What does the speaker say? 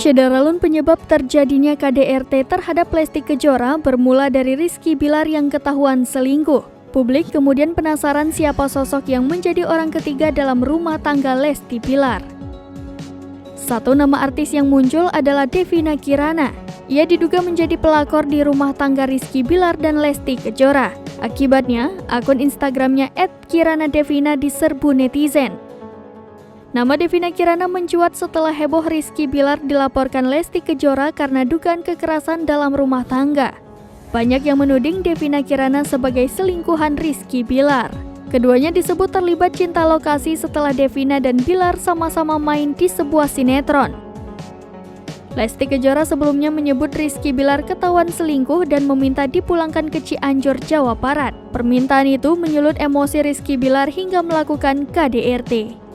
Syederalun penyebab terjadinya KDRT terhadap Lesti Kejora bermula dari Rizky Bilar yang ketahuan selingkuh. Publik kemudian penasaran siapa sosok yang menjadi orang ketiga dalam rumah tangga Lesti Bilar. Satu nama artis yang muncul adalah Devina Kirana. Ia diduga menjadi pelakor di rumah tangga Rizky Bilar dan Lesti Kejora. Akibatnya, akun Instagramnya @kiranadevina diserbu netizen. Nama Devina Kirana mencuat setelah heboh Rizky Bilar dilaporkan Lesti Kejora karena dugaan kekerasan dalam rumah tangga. Banyak yang menuding Devina Kirana sebagai selingkuhan Rizky Bilar. Keduanya disebut terlibat cinta lokasi setelah Devina dan Bilar sama-sama main di sebuah sinetron. Lesti Kejora sebelumnya menyebut Rizky Bilar ketahuan selingkuh dan meminta dipulangkan ke Cianjur, Jawa Barat. Permintaan itu menyulut emosi Rizky Bilar hingga melakukan KDRT.